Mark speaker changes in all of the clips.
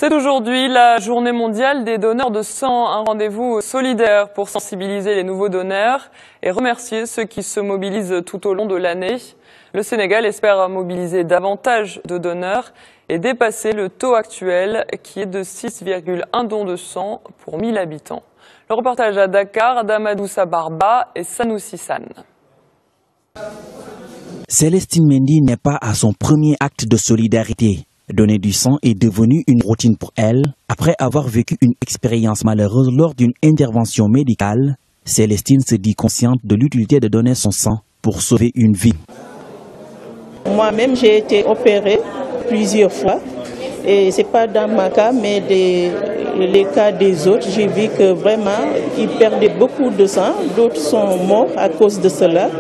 Speaker 1: C'est aujourd'hui la journée mondiale des donneurs de sang, un rendez-vous solidaire pour sensibiliser les nouveaux donneurs et remercier ceux qui se mobilisent tout au long de l'année. Le Sénégal espère mobiliser davantage de donneurs et dépasser le taux actuel qui est de 6,1 dons de sang pour 1000 habitants. Le reportage à Dakar d'Amadoussa Barba et Sanoussi San.
Speaker 2: Célestine Mendy n'est pas à son premier acte de solidarité. Donner du sang est devenu une routine pour elle. Après avoir vécu une expérience malheureuse lors d'une intervention médicale, Célestine se dit consciente de l'utilité de donner son sang pour sauver une vie.
Speaker 3: Moi-même, j'ai été opérée plusieurs fois. Et ce n'est pas dans ma cas, mais les cas des autres. J'ai vu que vraiment, ils perdaient beaucoup de sang. D'autres sont morts à cause de cela.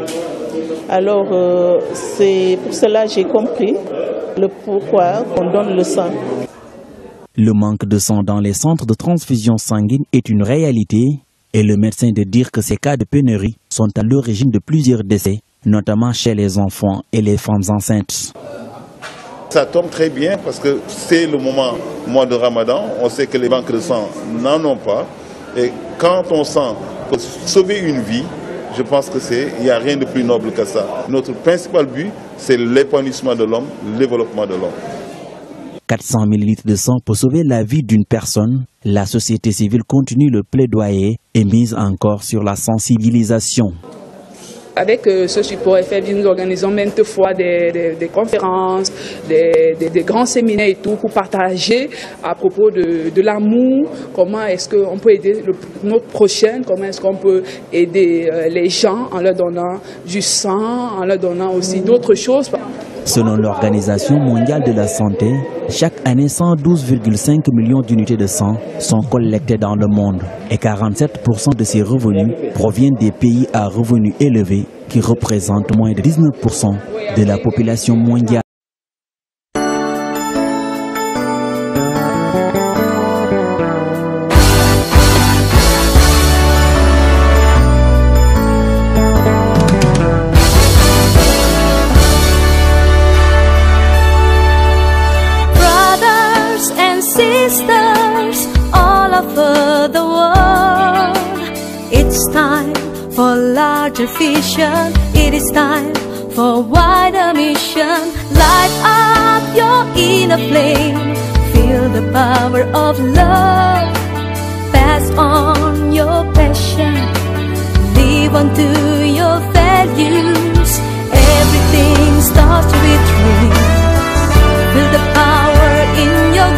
Speaker 3: Alors, c'est pour cela que j'ai compris le pourquoi on donne le sang.
Speaker 2: Le manque de sang dans les centres de transfusion sanguine est une réalité et le médecin de dire que ces cas de pénurie sont à l'origine de plusieurs décès, notamment chez les enfants et les femmes enceintes.
Speaker 4: Ça tombe très bien parce que c'est le mois de Ramadan, on sait que les banques de sang n'en ont pas et quand on sent pour sauver une vie, je pense qu'il n'y a rien de plus noble que ça. Notre principal but, c'est l'épanouissement de l'homme, le développement de l'homme.
Speaker 2: 400 000 litres de sang pour sauver la vie d'une personne. La société civile continue le plaidoyer et mise encore sur la sensibilisation.
Speaker 5: Avec ce support FFJ, nous organisons maintes fois des conférences, des grands séminaires et tout pour partager à propos de l'amour, comment est-ce qu'on peut aider notre prochain, comment est-ce qu'on peut aider les gens en leur donnant du sang, en leur donnant aussi d'autres choses.
Speaker 2: Selon l'Organisation mondiale de la santé, chaque année 112,5 millions d'unités de sang sont collectées dans le monde et 47% de ces revenus proviennent des pays à revenus élevés qui représentent moins de 19% de la population mondiale.
Speaker 6: Sisters all over the world, it's time for larger vision, it is time for wider mission. Light up your inner flame, feel the power of love, pass on your passion, live on to your values, everything starts with dreams, feel the power in your